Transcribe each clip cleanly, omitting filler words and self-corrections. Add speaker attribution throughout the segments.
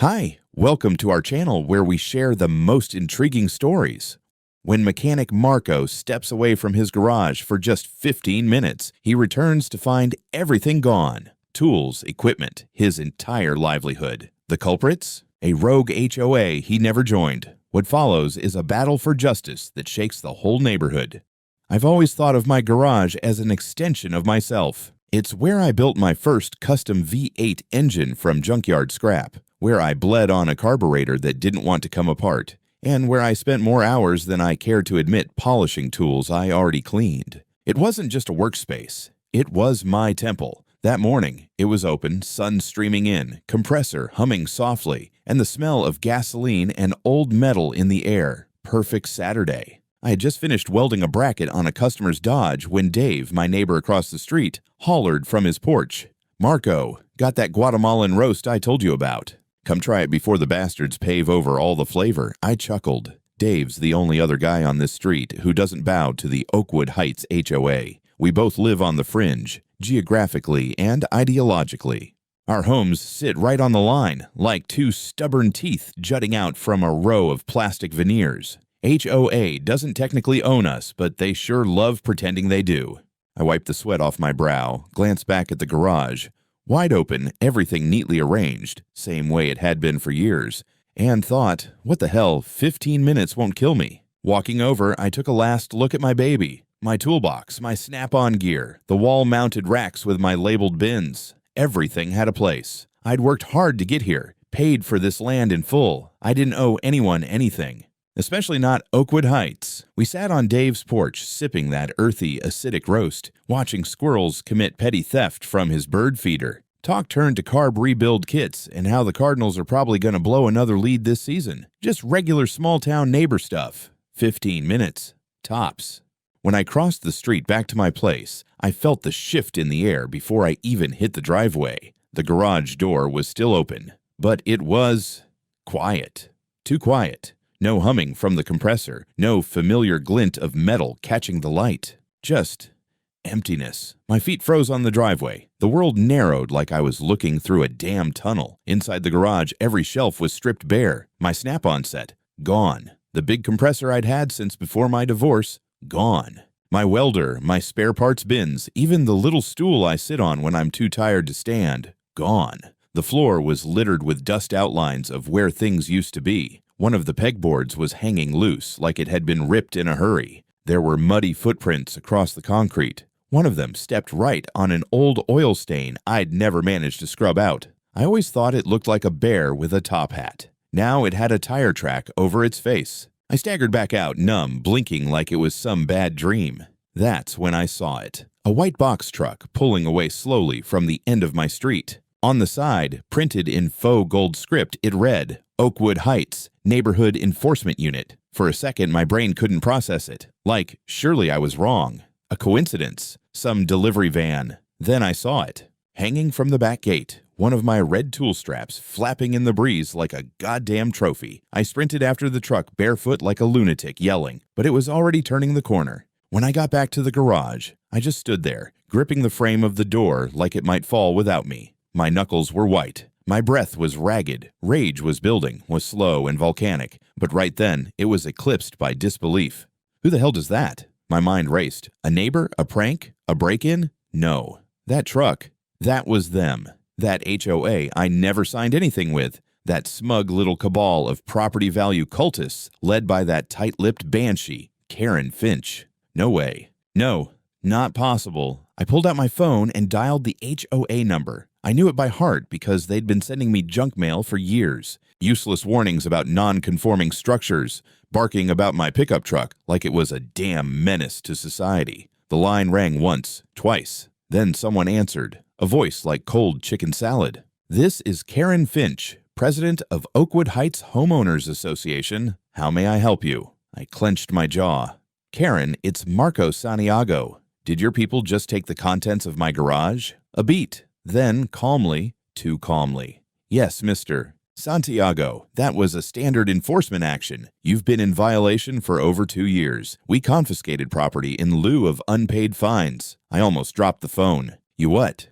Speaker 1: Hi, welcome to our channel where we share the most intriguing stories. When mechanic Marco steps away from his garage for just 15 minutes, he returns to find everything gone. Tools, equipment, his entire livelihood. The culprits? A rogue HOA he never joined. What follows is a battle for justice that shakes the whole neighborhood. I've always thought of my garage as an extension of myself. It's where I built my first custom V8 engine from junkyard scrap, where I bled on a carburetor that didn't want to come apart, and where I spent more hours than I cared to admit polishing tools I already cleaned. It wasn't just a workspace. It was my temple. That morning, it was open, sun streaming in, compressor humming softly, and the smell of gasoline and old metal in the air. Perfect Saturday. I had just finished welding a bracket on a customer's Dodge when Dave, my neighbor across the street, hollered from his porch. "Marco, got that Guatemalan roast I told you about. Come try it before the bastards pave over all the flavor." I chuckled. Dave's the only other guy on this street who doesn't bow to the Oakwood Heights HOA. We both live on the fringe, geographically and ideologically. Our homes sit right on the line, like two stubborn teeth jutting out from a row of plastic veneers. HOA doesn't technically own us, but they sure love pretending they do. I wiped the sweat off my brow, glanced back at the garage. Wide open, everything neatly arranged, same way it had been for years, and thought, what the hell, 15 minutes won't kill me. Walking over, I took a last look at my baby, my toolbox, my snap-on gear, the wall-mounted racks with my labeled bins. Everything had a place. I'd worked hard to get here, paid for this land in full. I didn't owe anyone anything. Especially not Oakwood Heights. We sat on Dave's porch, sipping that earthy, acidic roast, watching squirrels commit petty theft from his bird feeder. Talk turned to carb rebuild kits and how the Cardinals are probably going to blow another lead this season. Just regular small-town neighbor stuff. 15 minutes. Tops. When I crossed the street back to my place, I felt the shift in the air before I even hit the driveway. The garage door was still open, but it was quiet. Too quiet. No humming from the compressor, no familiar glint of metal catching the light. Just emptiness. My feet froze on the driveway. The world narrowed like I was looking through a damn tunnel. Inside the garage, every shelf was stripped bare. My snap-on set, gone. The big compressor I'd had since before my divorce, gone. My welder, my spare parts bins, even the little stool I sit on when I'm too tired to stand, gone. The floor was littered with dust outlines of where things used to be. One of the pegboards was hanging loose, like it had been ripped in a hurry. There were muddy footprints across the concrete. One of them stepped right on an old oil stain I'd never managed to scrub out. I always thought it looked like a bear with a top hat. Now it had a tire track over its face. I staggered back out, numb, blinking like it was some bad dream. That's when I saw it. A white box truck pulling away slowly from the end of my street. On the side, printed in faux gold script, it read, Oakwood Heights, Neighborhood Enforcement Unit. For a second, my brain couldn't process it. Like, surely I was wrong. A coincidence. Some delivery van. Then I saw it. Hanging from the back gate, one of my red tool straps flapping in the breeze like a goddamn trophy. I sprinted after the truck barefoot like a lunatic, yelling, but it was already turning the corner. When I got back to the garage, I just stood there, gripping the frame of the door like it might fall without me. My knuckles were white. My breath was ragged. Rage was building, was slow and volcanic, but right then it was eclipsed by disbelief. Who the hell does that? My mind raced. A neighbor? A prank? A break-in? No. That truck. That was them. That HOA I never signed anything with. That smug little cabal of property value cultists led by that tight-lipped banshee, Karen Finch. No way. No, not possible. I pulled out my phone and dialed the HOA number. I knew it by heart because they'd been sending me junk mail for years. Useless warnings about non-conforming structures, barking about my pickup truck like it was a damn menace to society. The line rang once, twice. Then someone answered, a voice like cold chicken salad. "This is Karen Finch, president of Oakwood Heights Homeowners Association. How may I help you?" I clenched my jaw. "Karen, it's Marco Santiago. Did your people just take the contents of my garage?" A beat. Then, calmly, too calmly. "Yes, Mr. Santiago, that was a standard enforcement action. You've been in violation for over 2 years. We confiscated property in lieu of unpaid fines." I almost dropped the phone. "You what?"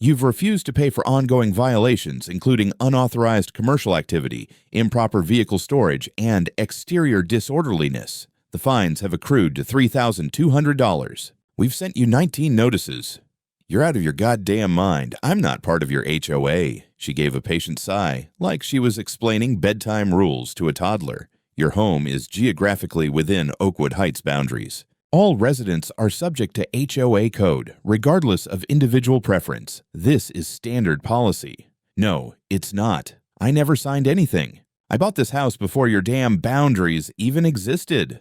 Speaker 1: You've refused to pay for ongoing violations, including unauthorized commercial activity, improper vehicle storage, and exterior disorderliness. The fines have accrued to $3,200. We've sent you 19 notices. You're out of your goddamn mind. I'm not part of your HOA. She gave a patient sigh, like she was explaining bedtime rules to a toddler. Your home is geographically within Oakwood Heights boundaries. All residents are subject to HOA code, regardless of individual preference. This is standard policy. No, it's not. I never signed anything. I bought this house before your damn boundaries even existed.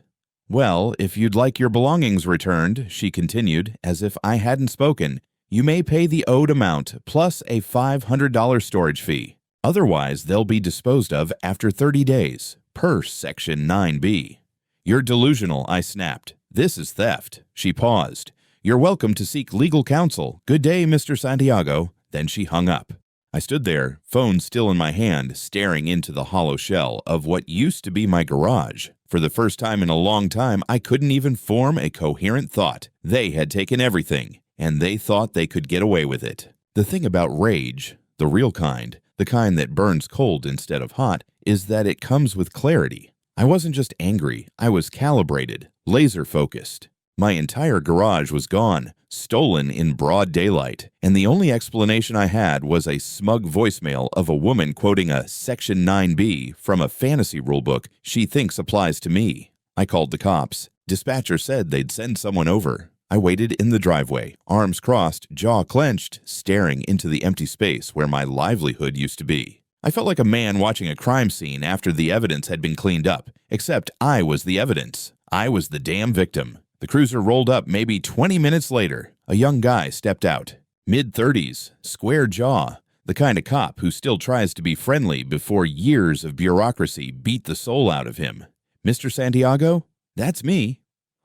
Speaker 1: Well, if you'd like your belongings returned, she continued, as if I hadn't spoken, you may pay the owed amount plus a $500 storage fee. Otherwise, they'll be disposed of after 30 days, per Section 9B. You're delusional, I snapped. This is theft. She paused. You're welcome to seek legal counsel. Good day, Mr. Santiago. Then she hung up. I stood there, phone still in my hand, staring into the hollow shell of what used to be my garage. For the first time in a long time, I couldn't even form a coherent thought. They had taken everything, and they thought they could get away with it. The thing about rage, the real kind, the kind that burns cold instead of hot, is that it comes with clarity. I wasn't just angry, I was calibrated, laser-focused. My entire garage was gone, stolen in broad daylight, and the only explanation I had was a smug voicemail of a woman quoting a Section 9B from a fantasy rulebook she thinks applies to me. I called the cops. Dispatcher said they'd send someone over. I waited in the driveway, arms crossed, jaw clenched, staring into the empty space where my livelihood used to be. I felt like a man watching a crime scene after the evidence had been cleaned up, except I was the evidence. I was the damn victim. The cruiser rolled up maybe 20 minutes later. A young guy stepped out. Mid-30s, square jaw, the kind of cop who still tries to be friendly before years of bureaucracy beat the soul out of him. Mr. Santiago? That's me.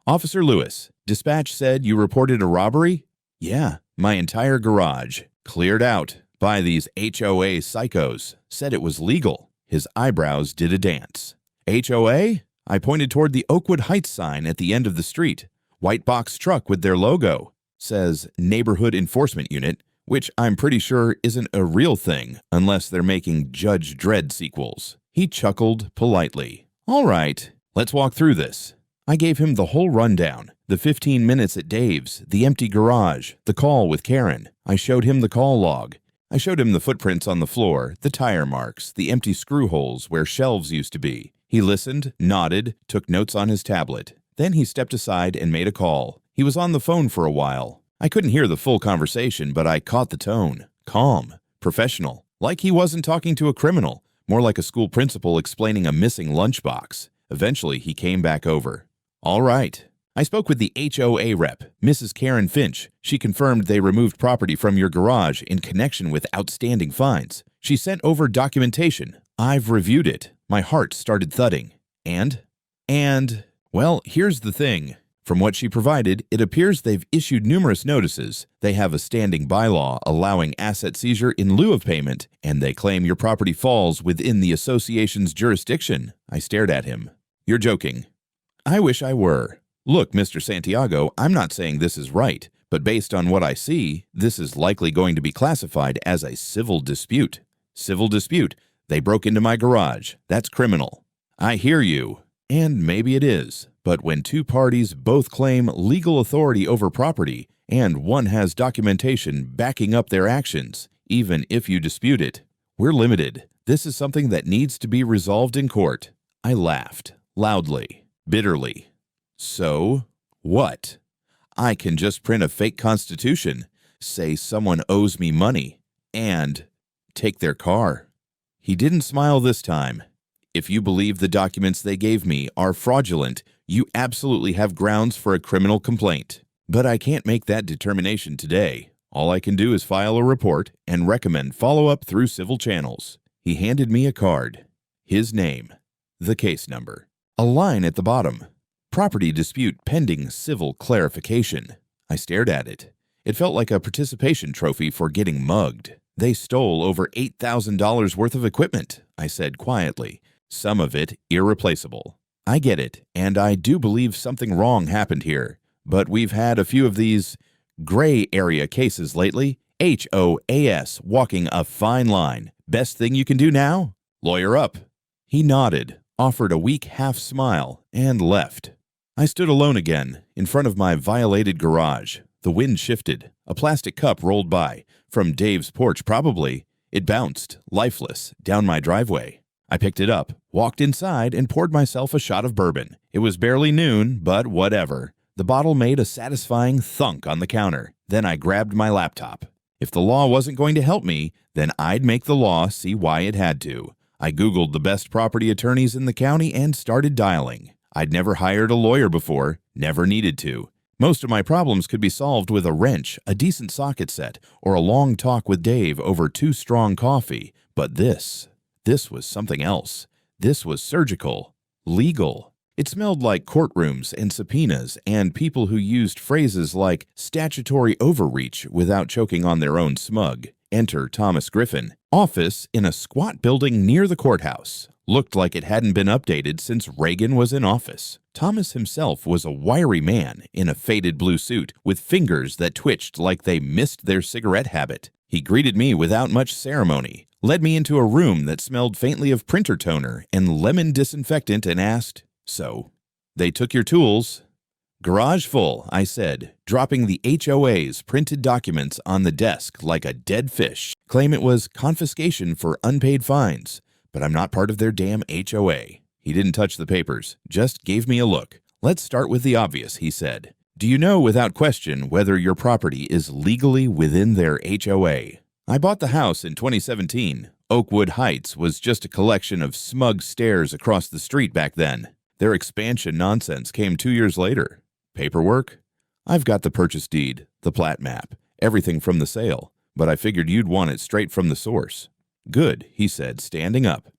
Speaker 1: Officer Lewis, dispatch said you reported a robbery? Yeah, my entire garage, cleared out by these HOA psychos, said it was legal. His eyebrows did a dance. HOA? I pointed toward the Oakwood Heights sign at the end of the street. White box truck with their logo. Says Neighborhood Enforcement Unit, which I'm pretty sure isn't a real thing unless they're making Judge Dredd sequels. He chuckled politely. All right, let's walk through this. I gave him the whole rundown. The 15 minutes at Dave's, the empty garage, the call with Karen. I showed him the call log. I showed him the footprints on the floor, the tire marks, the empty screw holes where shelves used to be. He listened, nodded, took notes on his tablet. Then he stepped aside and made a call. He was on the phone for a while. I couldn't hear the full conversation, but I caught the tone. Calm, professional, like he wasn't talking to a criminal, more like a school principal explaining a missing lunchbox. Eventually, he came back over. All right. I spoke with the HOA rep, Mrs. Karen Finch. She confirmed they removed property from your garage in connection with outstanding fines. She sent over documentation. I've reviewed it. My heart started thudding. Well, here's the thing. From what she provided, it appears they've issued numerous notices. They have a standing bylaw allowing asset seizure in lieu of payment, and they claim your property falls within the association's jurisdiction. I stared at him. You're joking. I wish I were. Look, Mr. Santiago, I'm not saying this is right, but based on what I see, this is likely going to be classified as a civil dispute. Civil dispute. They broke into my garage. That's criminal. I hear you. And maybe it is. But when two parties both claim legal authority over property, and one has documentation backing up their actions, even if you dispute it, we're limited. This is something that needs to be resolved in court. I laughed, loudly, bitterly. So, what? I can just print a fake constitution, say someone owes me money, and take their car. He didn't smile this time. If you believe the documents they gave me are fraudulent, you absolutely have grounds for a criminal complaint. But I can't make that determination today. All I can do is file a report and recommend follow-up through civil channels. He handed me a card. His name, the case number, a line at the bottom. Property dispute pending civil clarification. I stared at it. It felt like a participation trophy for getting mugged. They stole over $8,000 worth of equipment, I said quietly. Some of it irreplaceable. I get it, and I do believe something wrong happened here. But we've had a few of these gray area cases lately, HOAS, walking a fine line. Best thing you can do now? Lawyer up. He nodded, offered a weak half smile, and left. I stood alone again, in front of my violated garage. The wind shifted. A plastic cup rolled by. From Dave's porch, probably. It bounced, lifeless, down my driveway. I picked it up, walked inside, and poured myself a shot of bourbon. It was barely noon, but whatever. The bottle made a satisfying thunk on the counter. Then I grabbed my laptop. If the law wasn't going to help me, then I'd make the law see why it had to. I Googled the best property attorneys in the county and started dialing. I'd never hired a lawyer before, never needed to. Most of my problems could be solved with a wrench, a decent socket set, or a long talk with Dave over 2 strong coffee. But this was something else. This was surgical, legal. It smelled like courtrooms and subpoenas and people who used phrases like statutory overreach without choking on their own smug. Enter Thomas Griffin. Office in a squat building near the courthouse. Looked like it hadn't been updated since Reagan was in office. Thomas himself was a wiry man in a faded blue suit with fingers that twitched like they missed their cigarette habit. He greeted me without much ceremony, led me into a room that smelled faintly of printer toner and lemon disinfectant and asked, "So, they took your tools?" "Garage full," I said, dropping the HOA's printed documents on the desk like a dead fish. Claim it was confiscation for unpaid fines, but I'm not part of their damn HOA. He didn't touch the papers, just gave me a look. "Let's start with the obvious," he said. "Do you know without question whether your property is legally within their HOA?" I bought the house in 2017. Oakwood Heights was just a collection of smug stairs across the street back then. Their expansion nonsense came 2 years later. Paperwork? I've got the purchase deed, the plat map, everything from the sale, but I figured you'd want it straight from the source. "Good," he said, standing up.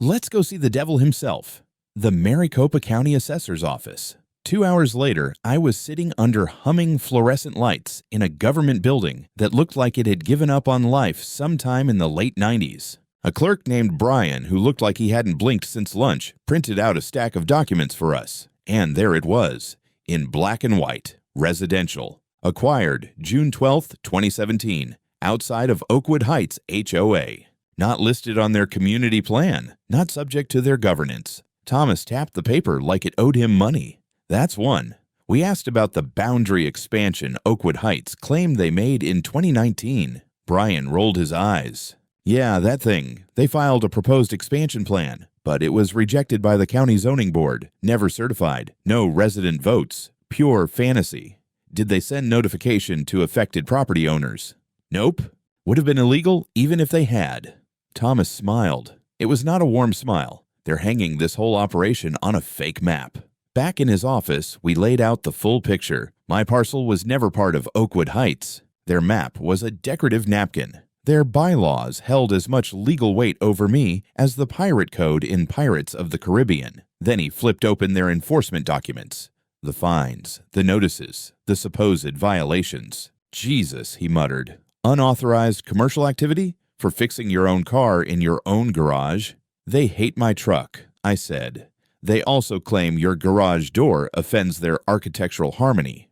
Speaker 1: "Let's go see the devil himself." The Maricopa County Assessor's Office. 2 hours later, I was sitting under humming fluorescent lights in a government building that looked like it had given up on life sometime in the late 90s. A clerk named Brian, who looked like he hadn't blinked since lunch, printed out a stack of documents for us. And there it was, in black and white, residential. Acquired June 12, 2017, outside of Oakwood Heights HOA. Not listed on their community plan, not subject to their governance. Thomas tapped the paper like it owed him money. That's one. We asked about the boundary expansion Oakwood Heights claimed they made in 2019. Brian rolled his eyes. "Yeah, that thing. They filed a proposed expansion plan, but it was rejected by the county zoning board. Never certified. No resident votes. Pure fantasy." "Did they send notification to affected property owners?" "Nope. Would have been illegal even if they had." Thomas smiled. It was not a warm smile. They're hanging this whole operation on a fake map. Back in his office, we laid out the full picture. My parcel was never part of Oakwood Heights. Their map was a decorative napkin. Their bylaws held as much legal weight over me as the pirate code in Pirates of the Caribbean. Then he flipped open their enforcement documents. The fines, the notices, the supposed violations. "Jesus," he muttered. "Unauthorized commercial activity? For fixing your own car in your own garage?" "They hate my truck," I said. "They also claim your garage door offends their architectural harmony."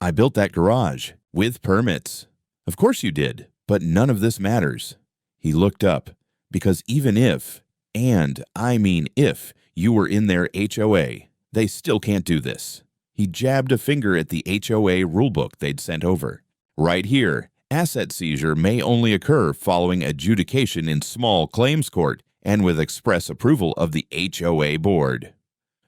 Speaker 1: "I built that garage, with permits." "Of course you did. But none of this matters." He looked up, because even if, and I mean if, you were in their HOA, they still can't do this. He jabbed a finger at the HOA rulebook they'd sent over. "Right here, asset seizure may only occur following adjudication in small claims court and with express approval of the HOA board."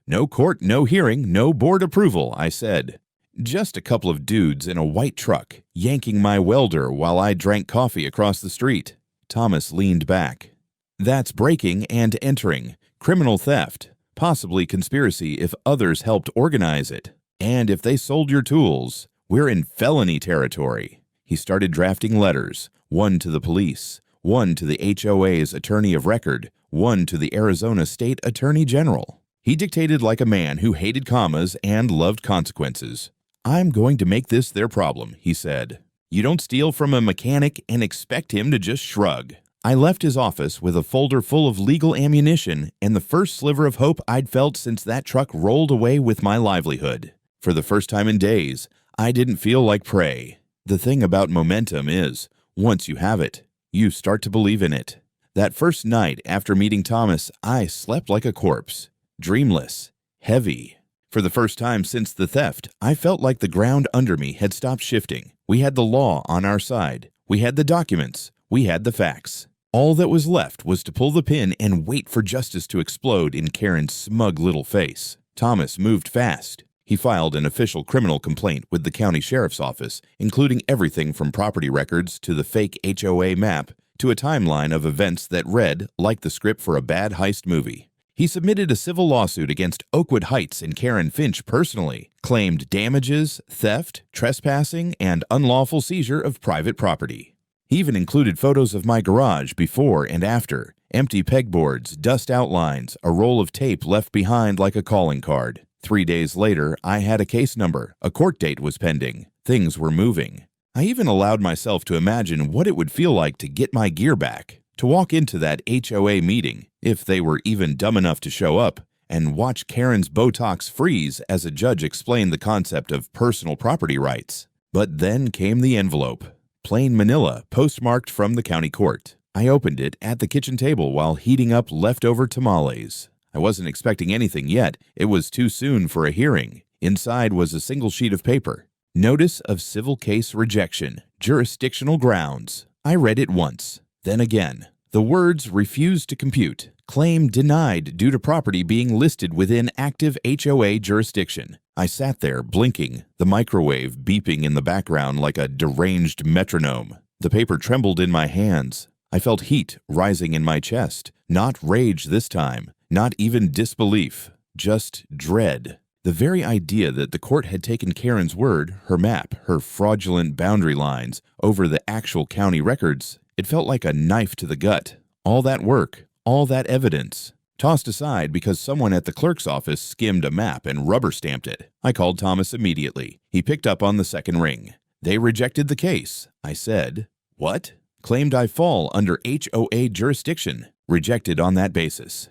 Speaker 1: "No court, no hearing, no board approval," I said. Just a couple of dudes in a white truck, yanking my welder while I drank coffee across the street. Thomas leaned back. "That's breaking and entering, criminal theft, possibly conspiracy if others helped organize it. And if they sold your tools, we're in felony territory." He started drafting letters, one to the police, one to the HOA's attorney of record, one to the Arizona State Attorney General. He dictated like a man who hated commas and loved consequences. "I'm going to make this their problem," he said. "You don't steal from a mechanic and expect him to just shrug." I left his office with a folder full of legal ammunition and the first sliver of hope I'd felt since that truck rolled away with my livelihood. For the first time in days, I didn't feel like prey. The thing about momentum is, Once you have it, you start to believe in it. That first night after meeting Thomas, I slept like a corpse, dreamless, heavy. For the first time since the theft, I felt like the ground under me had stopped shifting. We had the law on our side. We had the documents. We had the facts. All that was left was to pull the pin and wait for justice to explode in Karen's smug little face. Thomas moved fast. He filed an official criminal complaint with the county sheriff's office, including everything from property records to the fake HOA map to a timeline of events that read like the script for a bad heist movie. He submitted a civil lawsuit against Oakwood Heights and Karen Finch personally, claimed damages, theft, trespassing, and unlawful seizure of private property. He even included photos of my garage before and after, empty pegboards, dust outlines, a roll of tape left behind like a calling card. 3 days later, I had a case number, a court date was pending, things were moving. I even allowed myself to imagine what it would feel like to get my gear back, to walk into that HOA meeting, if they were even dumb enough to show up, and watch Karen's Botox freeze as a judge explained the concept of personal property rights. But then came the envelope, plain manila, postmarked from the county court. I opened it at the kitchen table while heating up leftover tamales. I wasn't expecting anything yet. It was too soon for a hearing. Inside was a single sheet of paper. Notice of civil case rejection, jurisdictional grounds. I read it once, then again. The words refused to compute. Claim denied due to property being listed within active HOA jurisdiction. I sat there blinking, the microwave beeping in the background like a deranged metronome. The paper trembled in my hands. I felt heat rising in my chest. Not rage this time. Not even disbelief, just dread. The very idea that the court had taken Karen's word, her map, her fraudulent boundary lines, over the actual county records, it felt like a knife to the gut. All that work, all that evidence, tossed aside because someone at the clerk's office skimmed a map and rubber-stamped it. I called Thomas immediately. He picked up on the second ring. They rejected the case. I said, "What?" Claimed I fall under HOA jurisdiction. Rejected on that basis.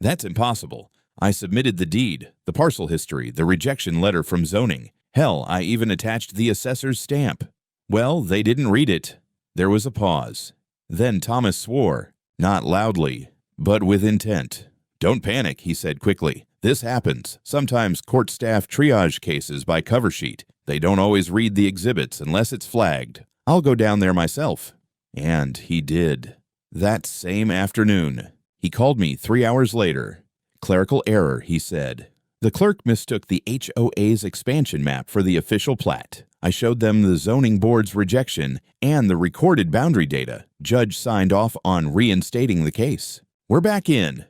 Speaker 1: That's impossible. I submitted the deed, the parcel history, the rejection letter from zoning. Hell, I even attached the assessor's stamp. Well, they didn't read it. There was a pause. Then Thomas swore, not loudly, but with intent. "Don't panic," he said quickly. "This happens. Sometimes court staff triage cases by cover sheet. They don't always read the exhibits unless it's flagged. I'll go down there myself." And he did. That same afternoon. He called me 3 hours later. "Clerical error," he said. The clerk mistook the HOA's expansion map for the official plat. I showed them the zoning board's rejection and the recorded boundary data. Judge signed off on reinstating the case. "We're back in."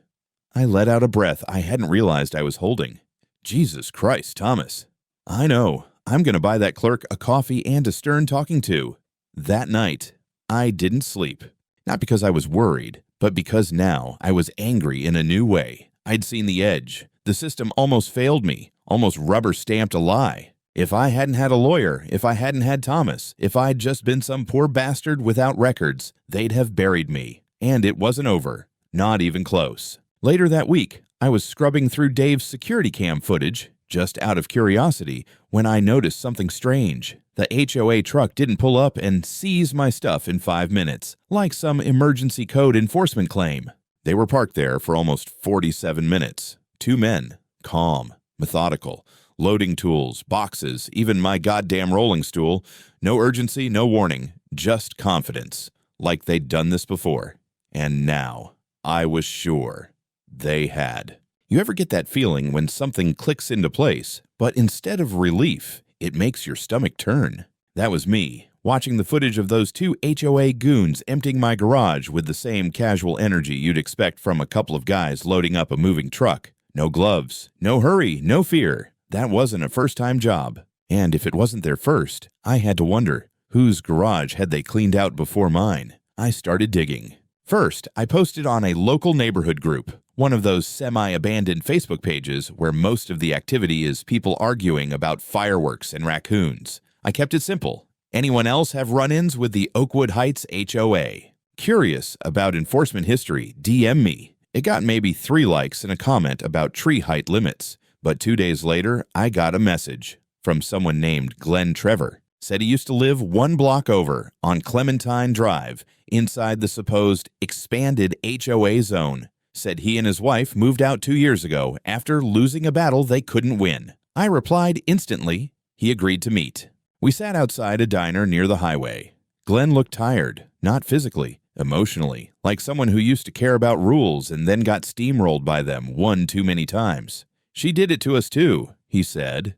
Speaker 1: I let out a breath I hadn't realized I was holding. Jesus Christ, Thomas. I know. I'm going to buy that clerk a coffee and a stern talking to. That night, I didn't sleep. Not because I was worried, but because now I was angry in a new way. I'd seen the edge. The system almost failed me, almost rubber-stamped a lie. If I hadn't had a lawyer, if I hadn't had Thomas, if I'd just been some poor bastard without records, they'd have buried me. And it wasn't over. Not even close. Later that week, I was scrubbing through Dave's security cam footage, just out of curiosity, when I noticed something strange. The HOA truck didn't pull up and seize my stuff in 5 minutes, like some emergency code enforcement claim. They were parked there for almost 47 minutes. 2 men, calm, methodical, loading tools, boxes, even my goddamn rolling stool. No urgency, no warning, just confidence, like they'd done this before. And now, I was sure they had. You ever get that feeling when something clicks into place, but instead of relief, it makes your stomach turn? That was me, watching the footage of those 2 HOA goons emptying my garage with the same casual energy you'd expect from a couple of guys loading up a moving truck. No gloves, no hurry, no fear. That wasn't a first-time job. And if it wasn't their first, I had to wonder, whose garage had they cleaned out before mine? I started digging. First, I posted on a local neighborhood group, one of those semi-abandoned Facebook pages where most of the activity is people arguing about fireworks and raccoons. I kept it simple. Anyone else have run-ins with the Oakwood Heights HOA? Curious about enforcement history, DM me. It got maybe 3 likes and a comment about tree height limits. But 2 days later, I got a message from someone named Glenn Trevor. Said he used to live 1 block over on Clementine Drive inside the supposed expanded HOA zone. Said he and his wife moved out 2 years ago after losing a battle they couldn't win. I replied instantly. He agreed to meet. We sat outside a diner near the highway. Glenn looked tired, not physically, emotionally, like someone who used to care about rules and then got steamrolled by them one too many times. She did it to us too, he said.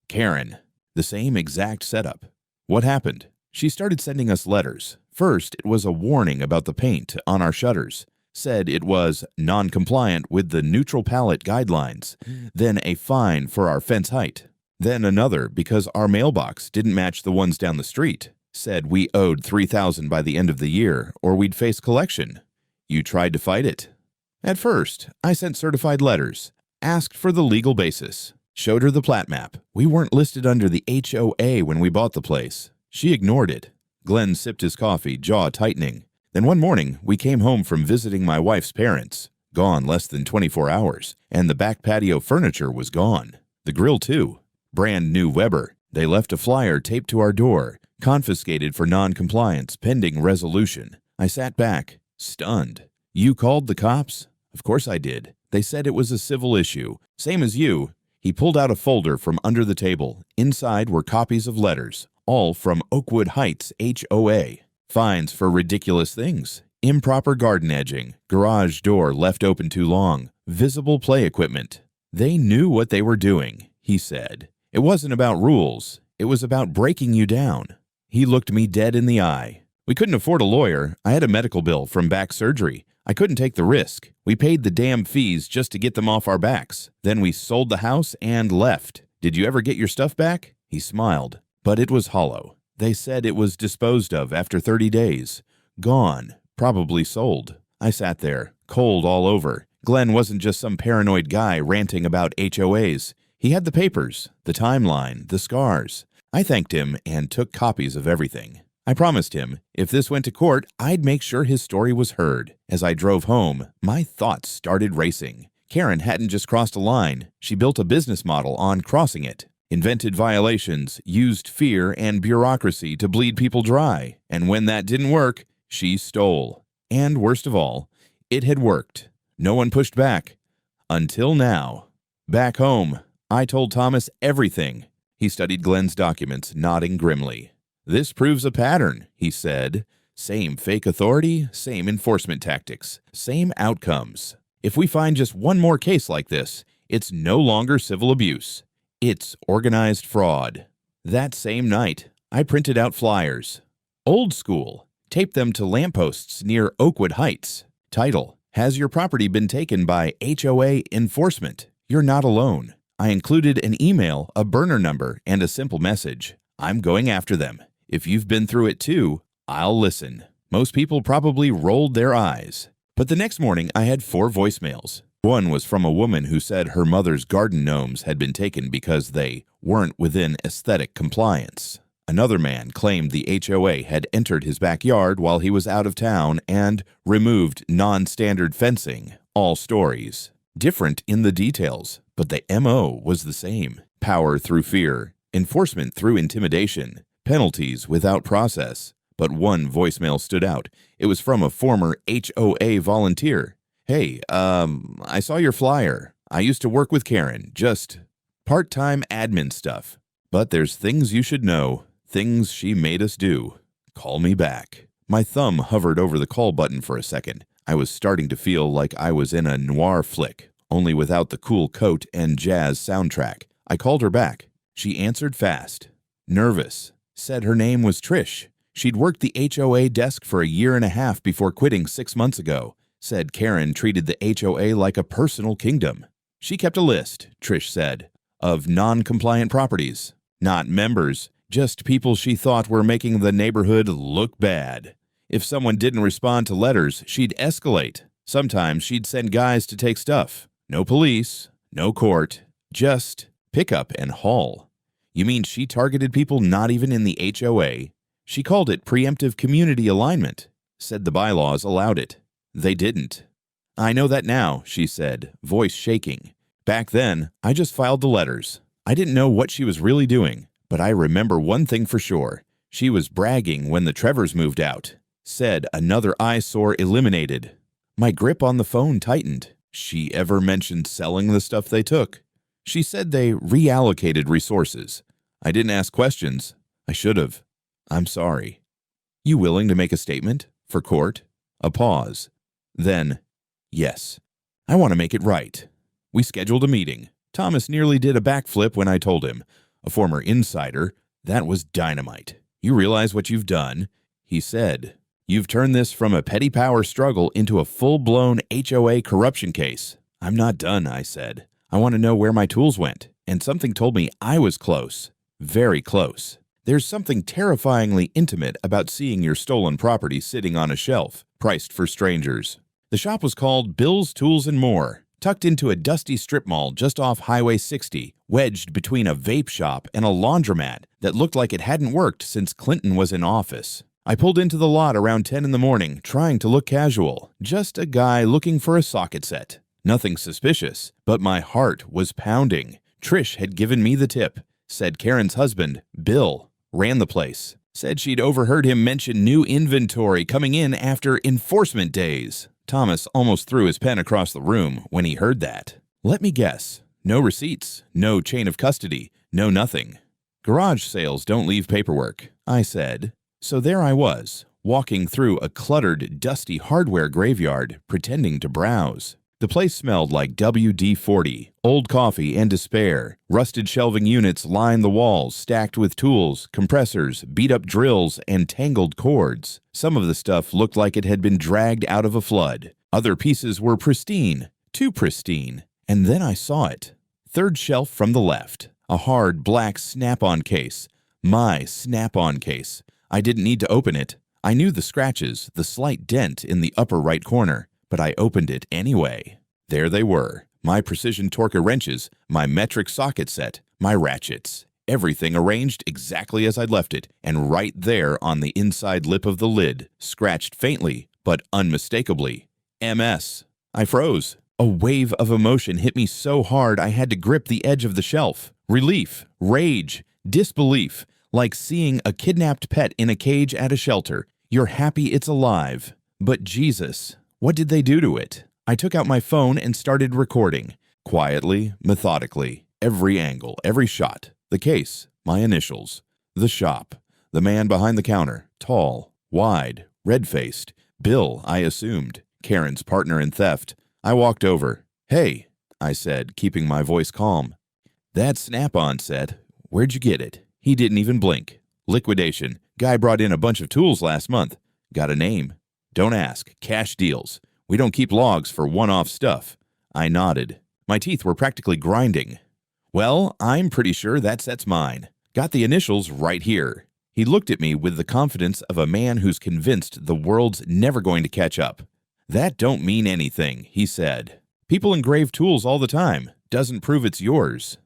Speaker 1: Karen. The same exact setup. What happened? She started sending us letters. First, it was a warning about the paint on our shutters. Said it was non-compliant with the neutral palette guidelines. Then a fine for our fence height. Then another because our mailbox didn't match the ones down the street. Said we owed $3,000 by the end of the year or we'd face collection. You tried to fight it. At first, I sent certified letters, asked for the legal basis, showed her the plat map. We weren't listed under the HOA when we bought the place. She ignored it. Glenn sipped his coffee, jaw tightening. Then one morning, we came home from visiting my wife's parents. Gone less than 24 hours, and the back patio furniture was gone. The grill too. Brand new Weber. They left a flyer taped to our door, confiscated for non-compliance, pending resolution. I sat back, stunned. You called the cops? Of course I did. They said it was a civil issue. Same as you. He pulled out a folder from under the table. Inside were copies of letters, all from Oakwood Heights HOA. Fines for ridiculous things. Improper garden edging, garage door left open too long, visible play equipment. They knew what they were doing, he said. It wasn't about rules. It was about breaking you down. He looked me dead in the eye. We couldn't afford a lawyer. I had a medical bill from back surgery. I couldn't take the risk. We paid the damn fees just to get them off our backs. Then we sold the house and left. Did you ever get your stuff back? He smiled. But it was hollow. They said it was disposed of after 30 days. Gone. Probably sold. I sat there, cold all over. Glenn wasn't just some paranoid guy ranting about HOAs. He had the papers, the timeline, the scars. I thanked him and took copies of everything. I promised him, if this went to court, I'd make sure his story was heard. As I drove home, my thoughts started racing. Karen hadn't just crossed a line. She built a business model on crossing it. Invented violations, used fear and bureaucracy to bleed people dry. And when that didn't work, she stole. And worst of all, it had worked. No one pushed back. Until now. Back home, I told Thomas everything. He studied Glenn's documents, nodding grimly. This proves a pattern, he said. Same fake authority, same enforcement tactics, same outcomes. If we find just one more case like this, it's no longer civil abuse. It's organized fraud. That same night, I printed out flyers. Old school. Taped them to lampposts near Oakwood Heights. Title, Has your property been taken by HOA enforcement? You're not alone. I included an email, a burner number, and a simple message. I'm going after them. If you've been through it too, I'll listen. Most people probably rolled their eyes. But the next morning, I had 4 voicemails. One was from a woman who said her mother's garden gnomes had been taken because they weren't within aesthetic compliance. Another man claimed the HOA had entered his backyard while he was out of town and removed non-standard fencing. All stories. Different in the details, but the MO was the same. Power through fear, enforcement through intimidation, penalties without process. But one voicemail stood out. It was from a former HOA volunteer. Hey, I saw your flyer. I used to work with Karen, just part-time admin stuff. But there's things you should know. Things she made us do. Call me back. My thumb hovered over the call button for a second. I was starting to feel like I was in a noir flick, only without the cool coat and jazz soundtrack. I called her back. She answered fast. Nervous. Said her name was Trish. She'd worked the HOA desk for a year and a half before quitting 6 months ago. Said Karen treated the HOA like a personal kingdom. She kept a list, Trish said, of non-compliant properties. Not members. Just people she thought were making the neighborhood look bad. If someone didn't respond to letters, she'd escalate. Sometimes she'd send guys to take stuff. No police, no court, just pick up and haul. You mean she targeted people not even in the HOA? She called it preemptive community alignment. Said the bylaws allowed it. They didn't. I know that now, she said, voice shaking. Back then, I just filed the letters. I didn't know what she was really doing. But I remember one thing for sure. She was bragging when the Trevors moved out. Said another eyesore eliminated. My grip on the phone tightened. She ever mentioned selling the stuff they took? She said they reallocated resources. I didn't ask questions. I should have. I'm sorry. You willing to make a statement? For court? A pause. Then, yes. I want to make it right. We scheduled a meeting. Thomas nearly did a backflip when I told him. A former insider, that was dynamite. You realize what you've done? He said. You've turned this from a petty power struggle into a full-blown HOA corruption case. I'm not done, I said. I want to know where my tools went, and something told me I was close. Very close. There's something terrifyingly intimate about seeing your stolen property sitting on a shelf, priced for strangers. The shop was called Bill's Tools and More, tucked into a dusty strip mall just off Highway 60, wedged between a vape shop and a laundromat that looked like it hadn't worked since Clinton was in office. I pulled into the lot around 10 in the morning, trying to look casual, just a guy looking for a socket set. Nothing suspicious, but my heart was pounding. Trish had given me the tip, said Karen's husband, Bill, ran the place. Said she'd overheard him mention new inventory coming in after enforcement days. Thomas almost threw his pen across the room when he heard that. Let me guess. No receipts, no chain of custody, no nothing. Garage sales don't leave paperwork, I said. So there I was, walking through a cluttered, dusty hardware graveyard, pretending to browse. The place smelled like WD-40, old coffee and despair. Rusted shelving units lined the walls, stacked with tools, compressors, beat-up drills, and tangled cords. Some of the stuff looked like it had been dragged out of a flood. Other pieces were pristine, too pristine. And then I saw it. Third shelf from the left. A hard, black snap-on case. My snap-on case. I didn't need to open it. I knew the scratches, the slight dent in the upper right corner, but I opened it anyway. There they were, my precision torque wrenches, my metric socket set, my ratchets. Everything arranged exactly as I'd left it, and right there on the inside lip of the lid, scratched faintly, but unmistakably. MS. I froze. A wave of emotion hit me so hard I had to grip the edge of the shelf. Relief, rage, disbelief. Like seeing a kidnapped pet in a cage at a shelter. You're happy it's alive. But Jesus, what did they do to it? I took out my phone and started recording. Quietly, methodically. Every angle, every shot. The case, my initials. The shop. The man behind the counter. Tall, wide, red-faced. Bill, I assumed. Karen's partner in theft. I walked over. Hey, I said, keeping my voice calm. That snap-on set. Where'd you get it? He didn't even blink. Liquidation. Guy brought in a bunch of tools last month. Got a name. Don't ask. Cash deals. We don't keep logs for one-off stuff. I nodded. My teeth were practically grinding. Well, I'm pretty sure that set's mine. Got the initials right here. He looked at me with the confidence of a man who's convinced the world's never going to catch up. That don't mean anything, he said. People engrave tools all the time. Doesn't prove it's yours.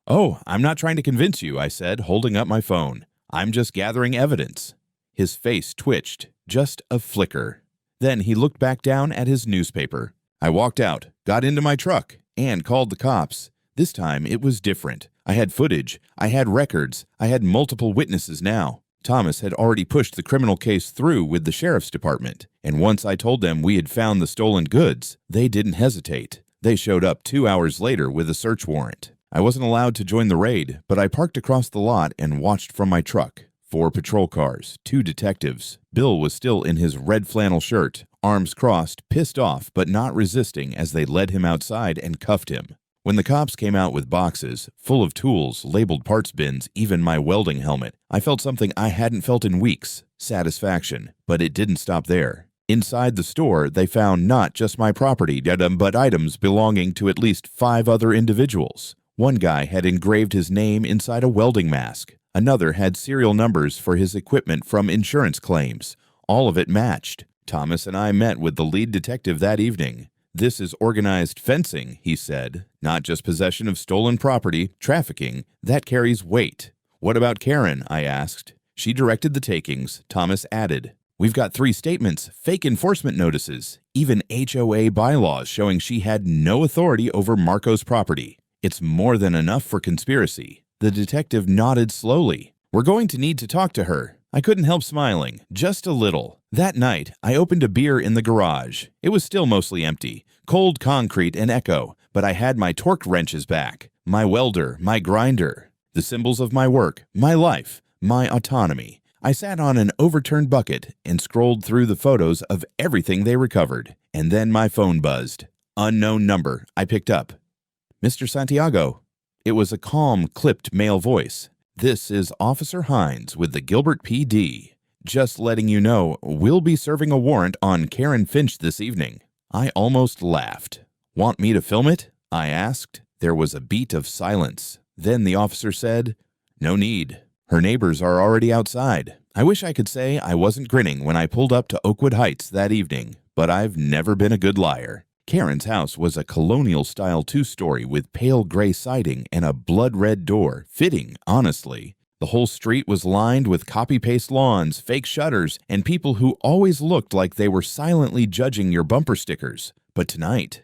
Speaker 1: Oh, I'm not trying to convince you, I said, holding up my phone. I'm just gathering evidence. His face twitched, just a flicker. Then he looked back down at his newspaper. I walked out, got into my truck, and called the cops. This time it was different. I had footage, I had records, I had multiple witnesses now. Thomas had already pushed the criminal case through with the sheriff's department, and once I told them we had found the stolen goods, they didn't hesitate. They showed up 2 hours later with a search warrant. I wasn't allowed to join the raid, but I parked across the lot and watched from my truck. 4 patrol cars, 2 detectives. Bill was still in his red flannel shirt, arms crossed, pissed off but not resisting as they led him outside and cuffed him. When the cops came out with boxes, full of tools, labeled parts bins, even my welding helmet, I felt something I hadn't felt in weeks, satisfaction. But it didn't stop there. Inside the store, they found not just my property, but items belonging to at least 5 other individuals. One guy had engraved his name inside a welding mask. Another had serial numbers for his equipment from insurance claims. All of it matched. Thomas and I met with the lead detective that evening. This is organized fencing, he said. Not just possession of stolen property, trafficking. That carries weight. What about Karen? I asked. She directed the takings, Thomas added. We've got 3 statements, fake enforcement notices, even HOA bylaws showing she had no authority over Marco's property. It's more than enough for conspiracy. The detective nodded slowly. "We're going to need to talk to her." I couldn't help smiling, just a little. That night, I opened a beer in the garage. It was still mostly empty, cold concrete and echo, but I had my torque wrenches back, my welder, my grinder, the symbols of my work, my life, my autonomy. I sat on an overturned bucket and scrolled through the photos of everything they recovered, and then my phone buzzed. Unknown number. I picked up. "Mr. Santiago." It was a calm, clipped male voice. "This is Officer Hines with the Gilbert PD. Just letting you know, we'll be serving a warrant on Karen Finch this evening." I almost laughed. "Want me to film it?" I asked. There was a beat of silence. Then the officer said, "No need. Her neighbors are already outside." I wish I could say I wasn't grinning when I pulled up to Oakwood Heights that evening, but I've never been a good liar. Karen's house was a colonial-style two-story with pale gray siding and a blood-red door, fitting, honestly. The whole street was lined with copy-paste lawns, fake shutters, and people who always looked like they were silently judging your bumper stickers. But tonight,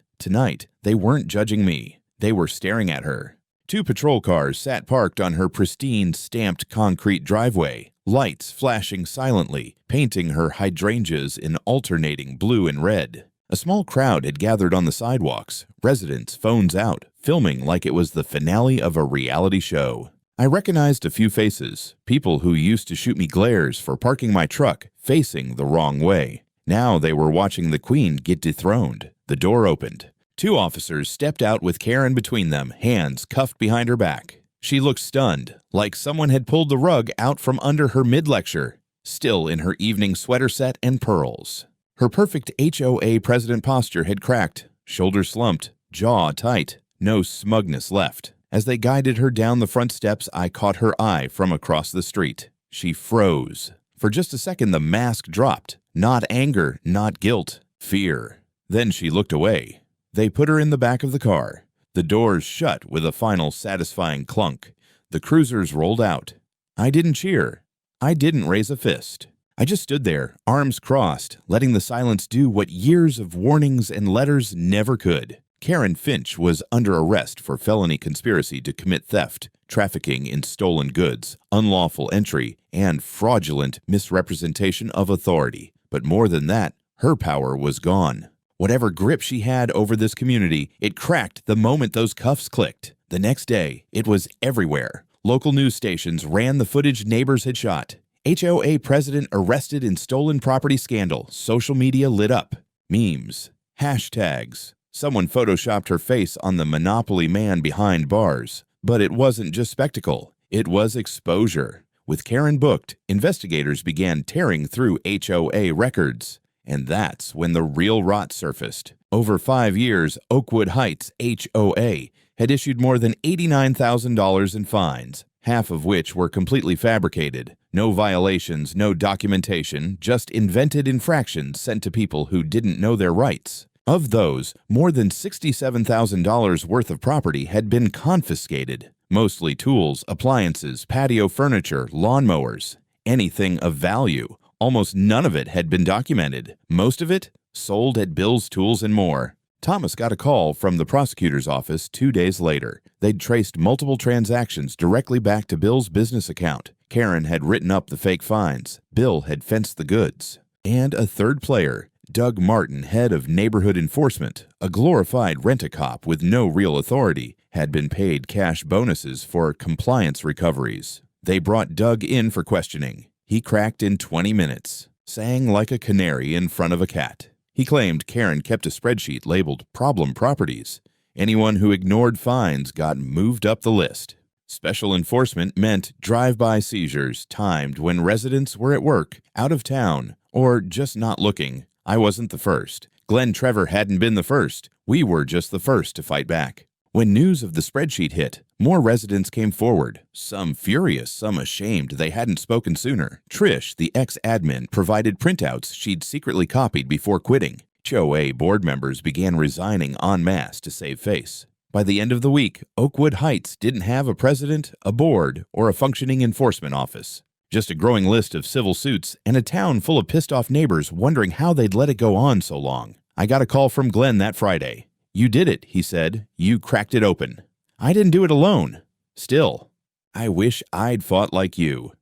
Speaker 1: they weren't judging me. They were staring at her. 2 patrol cars sat parked on her pristine, stamped concrete driveway, lights flashing silently, painting her hydrangeas in alternating blue and red. A small crowd had gathered on the sidewalks, residents, phones out, filming like it was the finale of a reality show. I recognized a few faces, people who used to shoot me glares for parking my truck facing the wrong way. Now they were watching the queen get dethroned. The door opened. 2 officers stepped out with Karen between them, hands cuffed behind her back. She looked stunned, like someone had pulled the rug out from under her mid-lecture, still in her evening sweater set and pearls. Her perfect HOA president posture had cracked, shoulders slumped, jaw tight, no smugness left. As they guided her down the front steps, I caught her eye from across the street. She froze. For just a second, the mask dropped. Not anger, not guilt, fear. Then she looked away. They put her in the back of the car. The doors shut with a final satisfying clunk. The cruisers rolled out. I didn't cheer. I didn't raise a fist. I just stood there, arms crossed, letting the silence do what years of warnings and letters never could. Karen Finch was under arrest for felony conspiracy to commit theft, trafficking in stolen goods, unlawful entry, and fraudulent misrepresentation of authority. But more than that, her power was gone. Whatever grip she had over this community, it cracked the moment those cuffs clicked. The next day, it was everywhere. Local news stations ran the footage neighbors had shot. HOA president arrested in stolen property scandal. Social media lit up. Memes. Hashtags. Someone photoshopped her face on the Monopoly man behind bars. But it wasn't just spectacle. It was exposure. With Karen booked, investigators began tearing through HOA records. And that's when the real rot surfaced. Over 5 years, Oakwood Heights HOA had issued more than $89,000 in fines, half of which were completely fabricated. No violations, no documentation, just invented infractions sent to people who didn't know their rights. Of those, more than $67,000 worth of property had been confiscated, mostly tools, appliances, patio furniture, lawnmowers, anything of value. Almost none of it had been documented. Most of it sold at Bill's Tools and More. Thomas got a call from the prosecutor's office 2 days later. They'd traced multiple transactions directly back to Bill's business account. Karen had written up the fake fines. Bill had fenced the goods. And a third player, Doug Martin, head of neighborhood enforcement, a glorified rent-a-cop with no real authority, had been paid cash bonuses for compliance recoveries. They brought Doug in for questioning. He cracked in 20 minutes, sang like a canary in front of a cat. He claimed Karen kept a spreadsheet labeled problem properties. Anyone who ignored fines got moved up the list. Special enforcement meant drive-by seizures timed when residents were at work, out of town, or just not looking. I wasn't the first. Glenn Trevor hadn't been the first. We were just the first to fight back. When news of the spreadsheet hit, more residents came forward, some furious, some ashamed they hadn't spoken sooner. Trish, the ex-admin, provided printouts she'd secretly copied before quitting. HOA board members began resigning en masse to save face. By the end of the week, Oakwood Heights didn't have a president, a board, or a functioning enforcement office. Just a growing list of civil suits and a town full of pissed-off neighbors wondering how they'd let it go on so long. I got a call from Glenn that Friday. "You did it," he said. "You cracked it open." I didn't do it alone. Still, I wish I'd fought like you.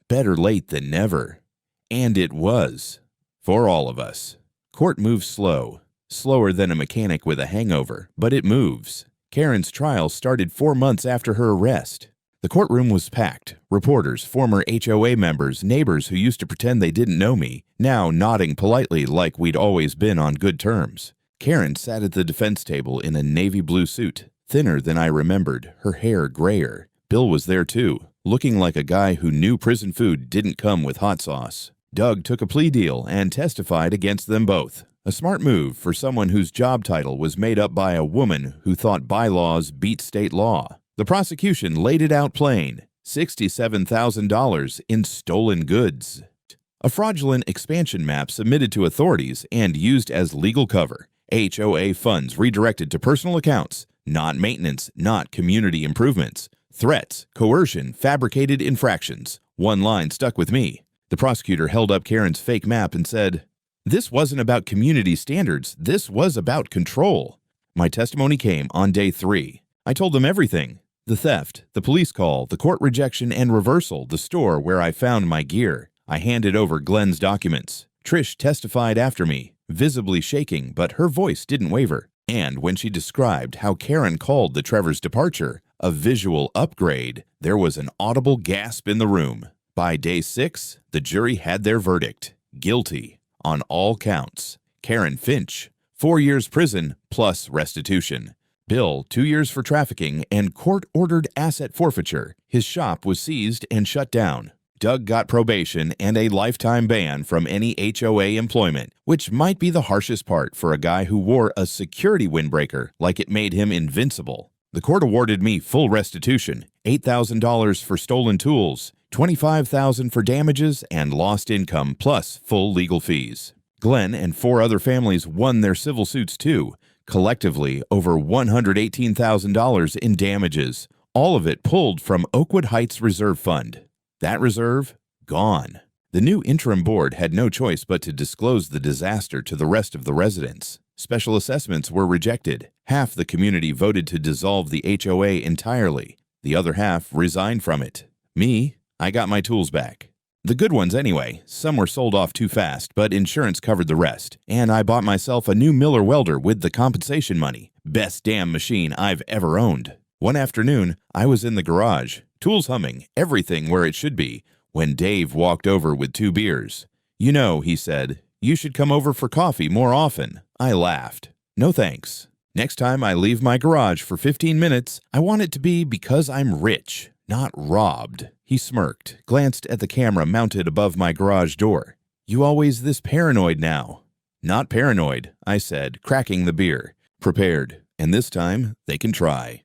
Speaker 1: Better late than never. And it was. For all of us. Court moves slow. Slower than a mechanic with a hangover, but it moves. Karen's trial started 4 months after her arrest. The courtroom was packed. Reporters, former HOA members, neighbors who used to pretend they didn't know me, now nodding politely like we'd always been on good terms. Karen sat at the defense table in a navy blue suit, thinner than I remembered, her hair grayer. Bill was there too, looking like a guy who knew prison food didn't come with hot sauce. Doug took a plea deal and testified against them both. A smart move for someone whose job title was made up by a woman who thought bylaws beat state law. The prosecution laid it out plain: $67,000 in stolen goods. A fraudulent expansion map submitted to authorities and used as legal cover. HOA funds redirected to personal accounts, not maintenance, not community improvements. Threats, coercion, fabricated infractions. One line stuck with me. The prosecutor held up Karen's fake map and said, "This wasn't about community standards, this was about control." My testimony came on day 3. I told them everything. The theft, the police call, the court rejection and reversal, the store where I found my gear. I handed over Glenn's documents. Trish testified after me, visibly shaking, but her voice didn't waver. And when she described how Karen called the Trevor's departure a visual upgrade, there was an audible gasp in the room. By day 6, the jury had their verdict: guilty on all counts. Karen Finch, 4 years prison plus restitution. Bill, 2 years for trafficking and court-ordered asset forfeiture. His shop was seized and shut down. Doug got probation and a lifetime ban from any HOA employment, which might be the harshest part for a guy who wore a security windbreaker like it made him invincible. The court awarded me full restitution, $8,000 for stolen tools, $25,000 for damages and lost income, plus full legal fees. Glenn and 4 other families won their civil suits too, collectively over $118,000 in damages, all of it pulled from Oakwood Heights Reserve Fund. That reserve, gone. The new interim board had no choice but to disclose the disaster to the rest of the residents. Special assessments were rejected. Half the community voted to dissolve the HOA entirely. The other half resigned from it. Me, I got my tools back. The good ones anyway. Some were sold off too fast, but insurance covered the rest. And I bought myself a new Miller welder with the compensation money. Best damn machine I've ever owned. One afternoon, I was in the garage, tools humming, everything where it should be, when Dave walked over with 2 beers. "You know," he said, "you should come over for coffee more often." I laughed. "No thanks. Next time I leave my garage for 15 minutes, I want it to be because I'm rich, not robbed." He smirked, glanced at the camera mounted above my garage door. "You always this paranoid now." "Not paranoid," I said, cracking the beer. "Prepared, and this time they can try."